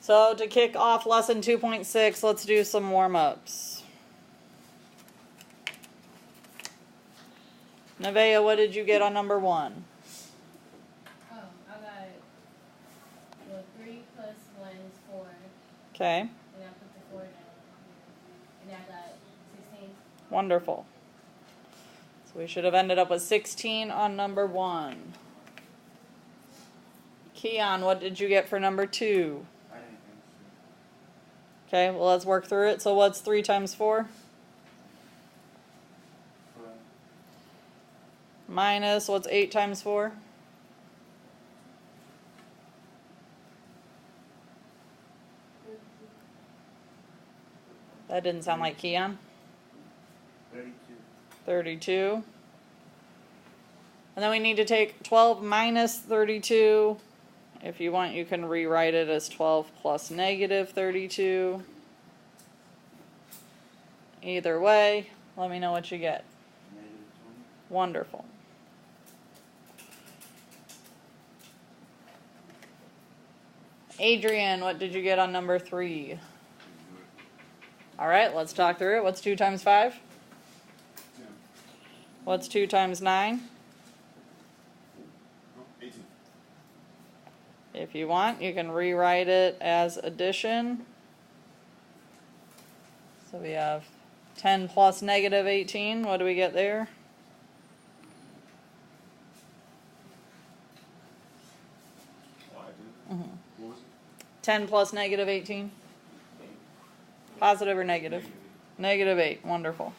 So to kick off lesson 2.6, let's do some warm-ups. Nevaeh, what did you get on number 1? I got, well, 3 plus 1 is 4. Okay. And I put the 4 down. And I got 16. Wonderful. So we should have ended up with 16 on number 1. Keon, what did you get for number 2? I didn't answer. Okay, well, let's work through it. So what's 3 times 4? Minus, what's 8 times 4? That didn't sound like Keon. 32. 32. And then we need to take 12 minus 32. If you want, you can rewrite it as 12 plus negative 32. Either way, let me know what you get. Negative 20. Wonderful. Adrian, what did you get on number 3? All right, let's talk through it. What's 2 times 5? 10. What's 2 times 9? 18. If you want, you can rewrite it as addition. So we have 10 plus negative 18. What do we get there? Oh, I did? Mm-hmm. What was it? 10 plus negative 18. Positive or negative? Negative 8. Wonderful.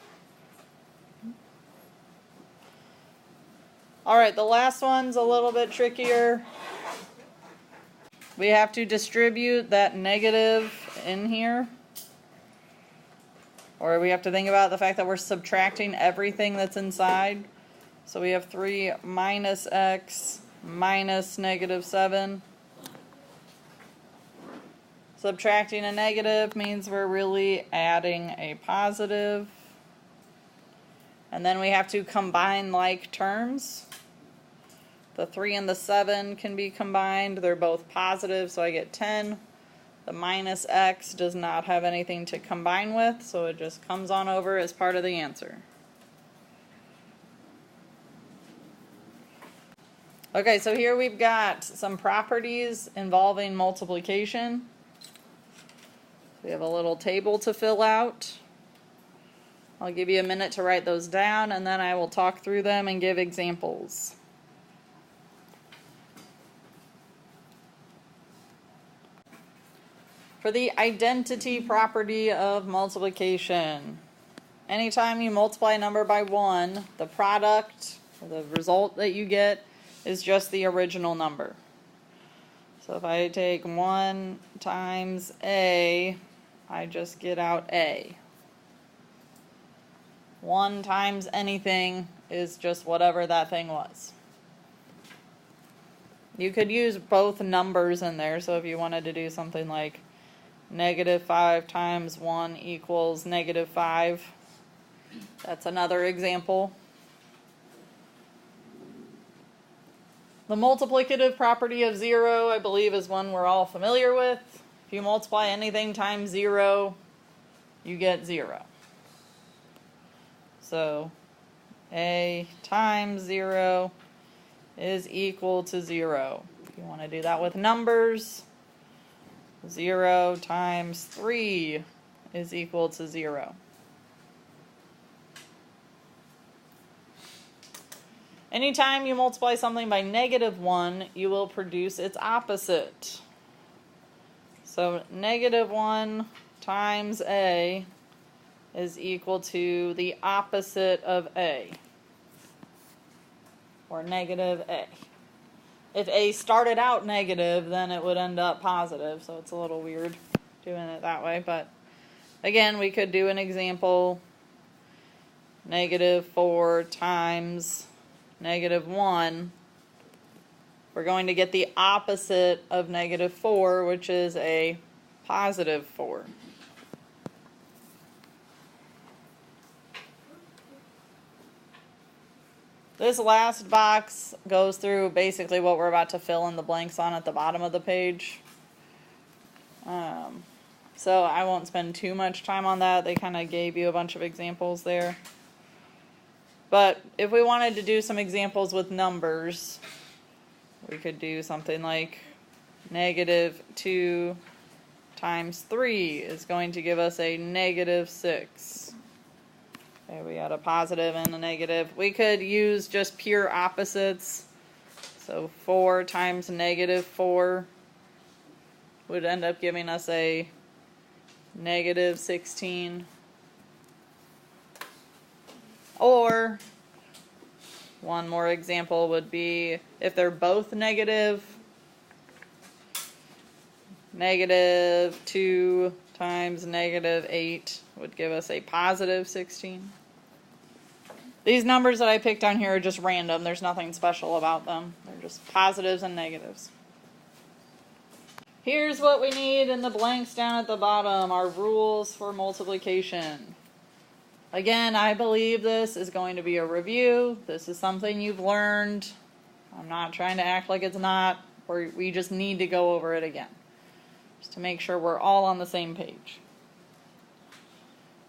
All right, the last one's a little bit trickier. We have to distribute that negative in here. Or we have to think about the fact that we're subtracting everything that's inside. So we have 3 minus x minus negative 7. Subtracting a negative means we're really adding a positive. And then we have to combine like terms. The 3 and the 7 can be combined. They're both positive, so I get 10. The minus x does not have anything to combine with, so it just comes on over as part of the answer. Okay, so here we've got some properties involving multiplication. We have a little table to fill out. I'll give you a minute to write those down, and then I will talk through them and give examples. For the identity property of multiplication, anytime you multiply a number by 1, the product, or the result that you get, is just the original number. So if I take 1 times a, I just get out a. 1 times anything is just whatever that thing was. You could use both numbers in there, so if you wanted to do something like negative 5 times 1 equals negative 5, that's another example. The multiplicative property of 0, I believe, is one we're all familiar with. If you multiply anything times 0, you get 0. So a times 0 is equal to 0. If you want to do that with numbers, 0 times 3 is equal to 0. Anytime you multiply something by negative 1, you will produce its opposite. So negative 1 times a is equal to the opposite of a, or negative a. If a started out negative, then it would end up positive, so it's a little weird doing it that way. But again, we could do an example, negative 4 times negative 1. We're going to get the opposite of negative 4, which is a positive 4. This last box goes through basically what we're about to fill in the blanks on at the bottom of the page. So I won't spend too much time on that. They kind of gave you a bunch of examples there. But if we wanted to do some examples with numbers, we could do something like -2 times 3 is going to give us a -6. Okay, we got a positive and a negative. We could use just pure opposites. So 4 times -4 would end up giving us a -16. Or one more example would be if they're both negative, -2 times -8 would give us a +16. These numbers that I picked down here are just random. There's nothing special about them. They're just positives and negatives. Here's what we need in the blanks down at the bottom, our rules for multiplication. Again, I believe this is going to be a review. This is something you've learned. I'm not trying to act like it's not, or we just need to go over it again, just to make sure we're all on the same page.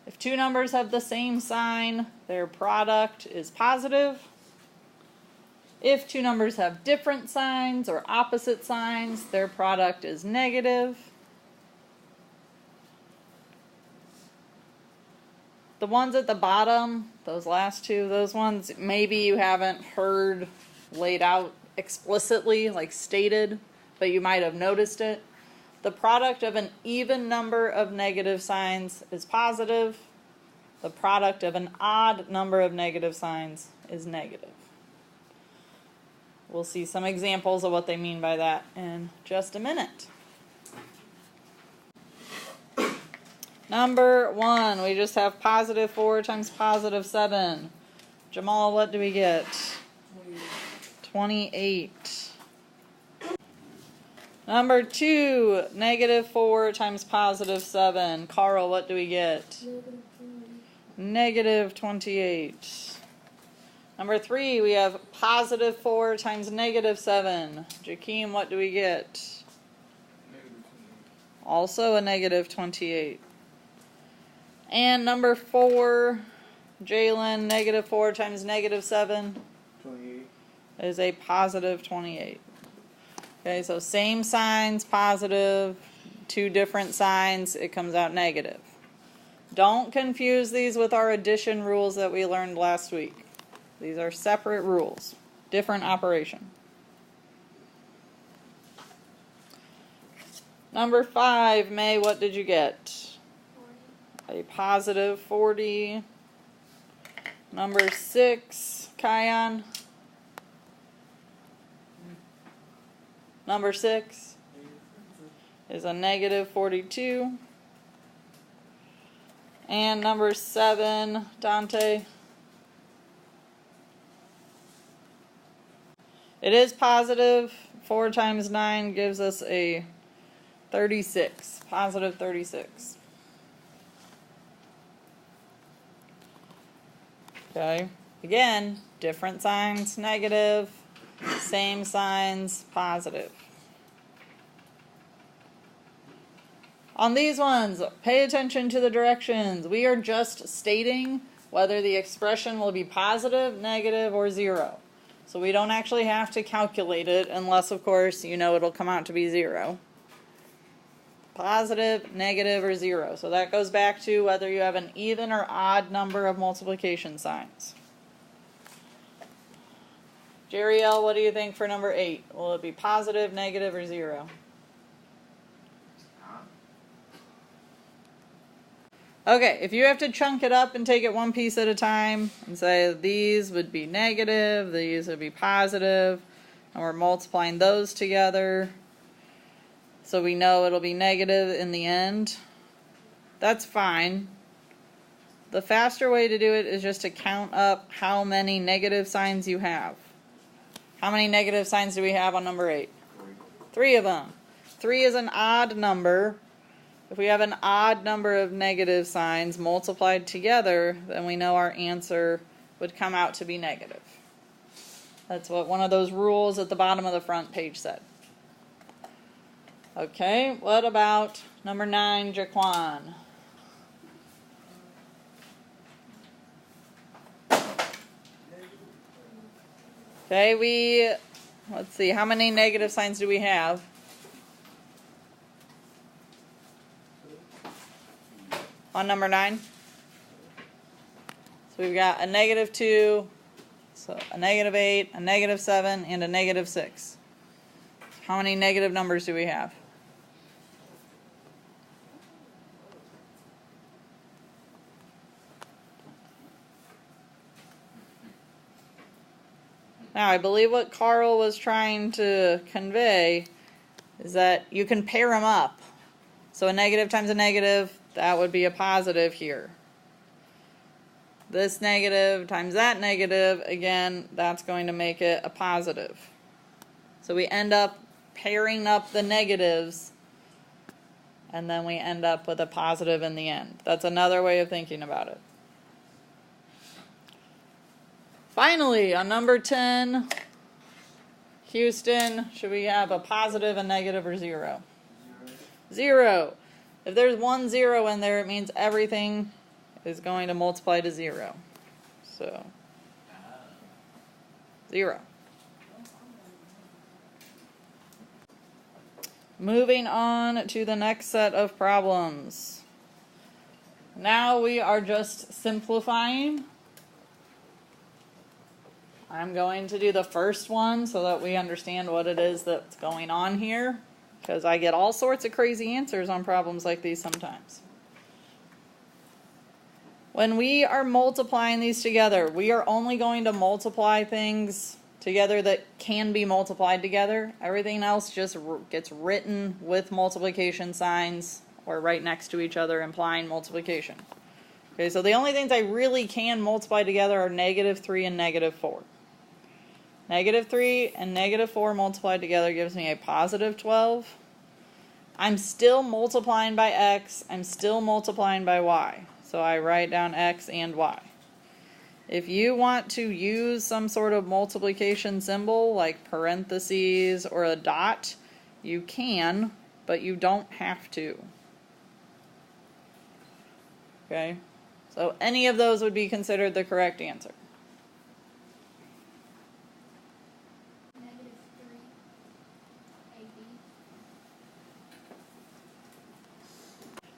If two numbers have the same sign, their product is positive. If two numbers have different signs or opposite signs, their product is negative. The ones at the bottom, those last two, those ones maybe you haven't heard laid out explicitly, like stated, but you might have noticed it. The product of an even number of negative signs is positive. The product of an odd number of negative signs is negative. We'll see some examples of what they mean by that in just a minute. Number 1, we just have +4 times +7. Jamal, what do we get? 28. Number 2, -4 times +7. Carl, what do we get? -28. Number 3, we have +4 times -7. Jakeem, what do we get? Also a -28. And number 4, Jalen, -4 times -7 28. is a +28. Okay, so same signs, positive, two different signs, it comes out negative. Don't confuse these with our addition rules that we learned last week. These are separate rules, different operation. Number 5, May, what did you get? 40. A +40. Number 6, Kion. Number 6 is a -42. And number 7, Dante. It is positive. 4 times 9 gives us a 36. Positive 36. Okay. Again, different signs, negative. Same signs, positive. On these ones, pay attention to the directions. We are just stating whether the expression will be positive, negative, or 0. So we don't actually have to calculate it unless, of course, you know it'll come out to be 0. Positive, negative, or 0. So that goes back to whether you have an even or odd number of multiplication signs. Jeriel, what do you think for number 8? Will it be positive, negative, or 0? Okay, if you have to chunk it up and take it one piece at a time and say these would be negative, these would be positive, and we're multiplying those together so we know it'll be negative in the end, that's fine. The faster way to do it is just to count up how many negative signs you have. How many negative signs do we have on number 8? 3 of them. 3 is an odd number. If we have an odd number of negative signs multiplied together, then we know our answer would come out to be negative. That's what one of those rules at the bottom of the front page said. Okay, what about number 9, Jaquan? Okay, let's see, how many negative signs do we have? On number 9? So we've got a -2, so a -8, a -7, and a -6. How many negative numbers do we have? Now, I believe what Carl was trying to convey is that you can pair them up. So a negative times a negative, that would be a positive here. This negative times that negative, again, that's going to make it a positive. So we end up pairing up the negatives, and then we end up with a positive in the end. That's another way of thinking about it. Finally, on number 10, Houston, should we have a positive, a negative, or 0? 0. If there's 1 0 in there, it means everything is going to multiply to 0. So, 0. Moving on to the next set of problems. Now we are just simplifying. I'm going to do the first one so that we understand what it is that's going on here, because I get all sorts of crazy answers on problems like these sometimes. When we are multiplying these together, we are only going to multiply things together that can be multiplied together. Everything else just gets written with multiplication signs or right next to each other, implying multiplication. Okay, so the only things I really can multiply together are -3 and -4. -3 and -4 multiplied together gives me a positive 12. I'm still multiplying by x. I'm still multiplying by y. So I write down x and y. If you want to use some sort of multiplication symbol like parentheses or a dot, you can, but you don't have to. Okay? So any of those would be considered the correct answer.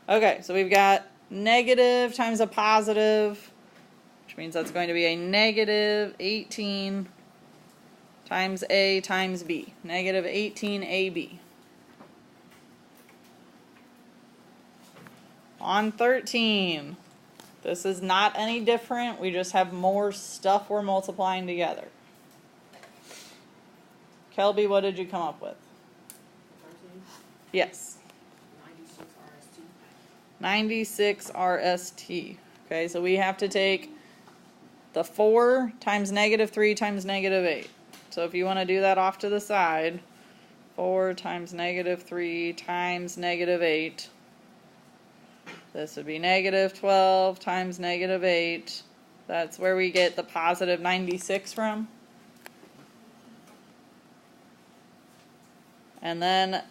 Okay, so we've got negative times a positive, which means that's going to be a -18 times A times B. -18AB. On 13, this is not any different. We just have more stuff we're multiplying together. Kelby, what did you come up with? 13? Yes. 96 RST. Okay, so we have to take the 4 times -3 times -8. So if you want to do that off to the side, 4 times -3 times -8. This would be -12 times -8. That's where we get the positive 96 from. And then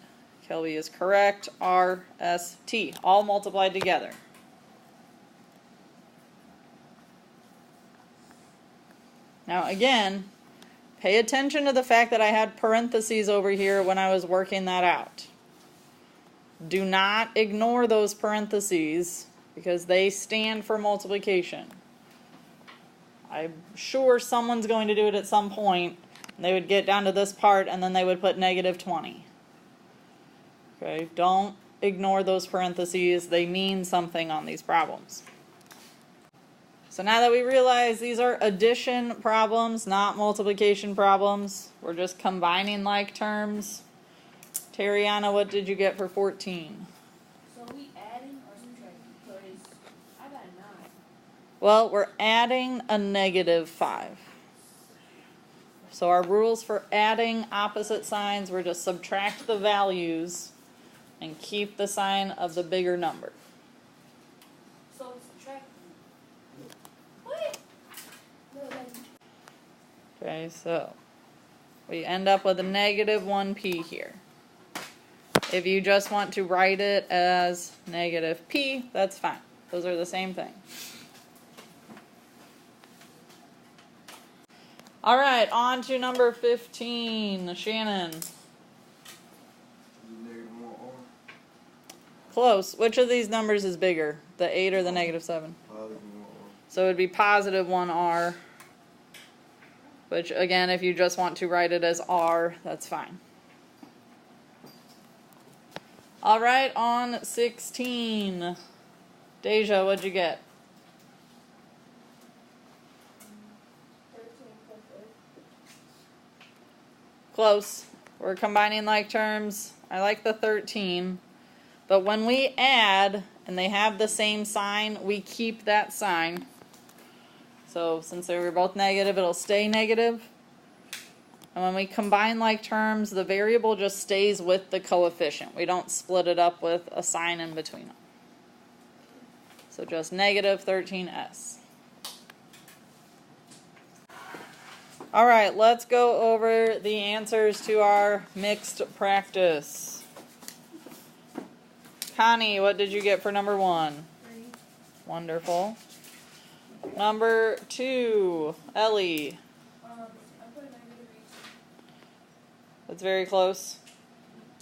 Kelby is correct. RST, all multiplied together. Now again, pay attention to the fact that I had parentheses over here when I was working that out. Do not ignore those parentheses because they stand for multiplication. I'm sure someone's going to do it at some point. They would get down to this part and then they would put -20. Okay, don't ignore those parentheses. They mean something on these problems. So now that we realize these are addition problems, not multiplication problems, we're just combining like terms. Tariana, what did you get for 14? So are we adding or subtracting? Because I got a 9. Well, we're adding a -5. So our rules for adding opposite signs were to subtract the values and keep the sign of the bigger number. So subtracting. What? No, that's Okay, so we end up with a -1p here. If you just want to write it as negative p, that's fine. Those are the same thing. All right, on to number 15. Shannon. Close. Which of these numbers is bigger, the 8 or the negative 7? So it would be positive 1r, which again, if you just want to write it as r, that's fine. All right, on 16. Deja, what'd you get? 13 plus 8. Close. We're combining like terms. I like the 13. But when we add and they have the same sign, we keep that sign. So since they were both negative, it'll stay negative. And when we combine like terms, the variable just stays with the coefficient. We don't split it up with a sign in between them. So just negative 13s. All right, let's go over the answers to our mixed practice. Connie, what did you get for number 1? 3. Wonderful. Number 2, Ellie. I put -18. That's very close.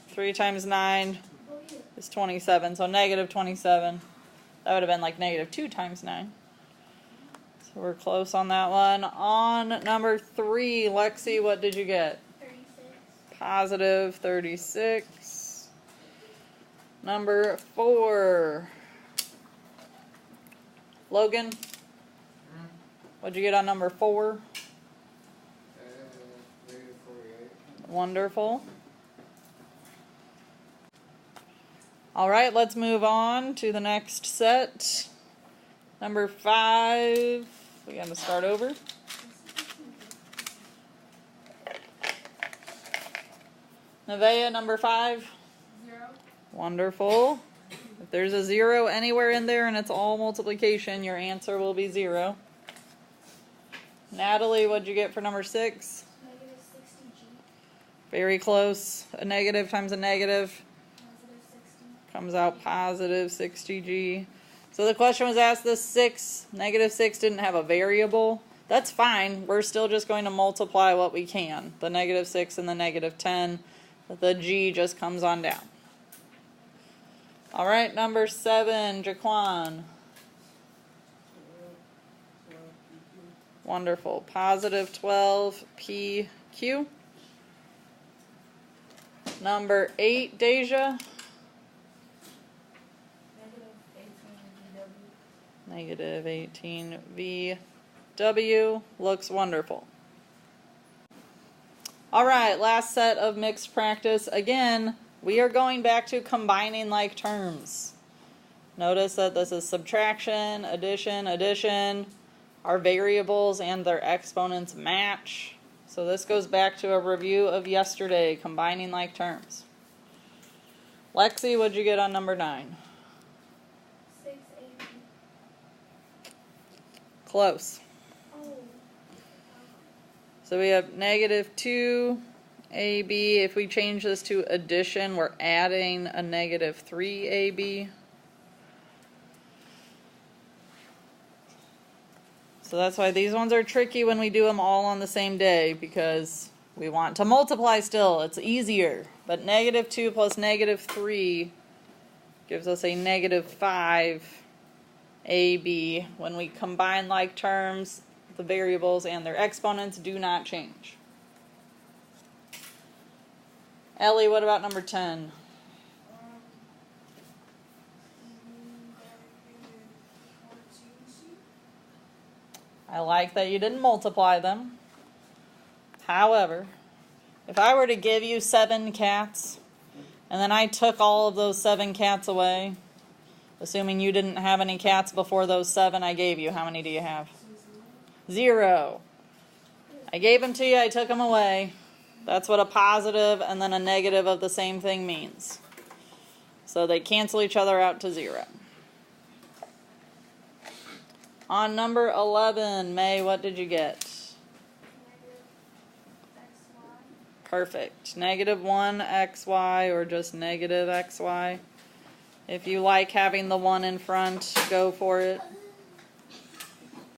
3 times 9 Oh, yeah. is 27, so negative 27. That would have been like negative 2 times 9. So we're close on that one. On number 3, Lexi, what did you get? 36. Positive 36. Number 4, Logan. What'd you get on number 4? Negative 48. Wonderful. All right, let's move on to the next set. Number 5. We got to start over. Nevaeh, number 5. 0. Wonderful. If there's a 0 anywhere in there and it's all multiplication, your answer will be 0. Natalie, what'd you get for number 6? Negative 60G. Very close. A negative times a negative Positive 60. comes out positive 60G. So the question was asked, the 6, negative 6 didn't have a variable. That's fine. We're still just going to multiply what we can. The negative 6 and the negative 10. The G just comes on down. All right, number 7, Jaquan. Wonderful. Positive 12 PQ. Number 8, Deja. Negative 18 VW. Negative 18 VW. Looks wonderful. All right, last set of mixed practice. Again, we are going back to combining like terms. Notice that this is subtraction, addition, addition. Our variables and their exponents match. So this goes back to a review of yesterday, combining like terms. Lexi, what'd you get on number 9? 680. Close. Oh. So we have negative 2AB. If we change this to addition, we're adding a negative 3AB. So that's why these ones are tricky when we do them all on the same day, because we want to multiply still. It's easier. But negative 2 plus negative 3 gives us a negative 5AB. When we combine like terms, the variables and their exponents do not change. Ellie, what about number 10? I like that you didn't multiply them. However, if I were to give you 7 cats, and then I took all of those 7 cats away, assuming you didn't have any cats before those 7 I gave you, how many do you have? 0. I gave them to you, I took them away. That's what a positive and then a negative of the same thing means. So they cancel each other out to 0. On number 11, May, what did you get? Negative XY. Perfect. Negative 1xy or just negative xy. If you like having the 1 in front, go for it.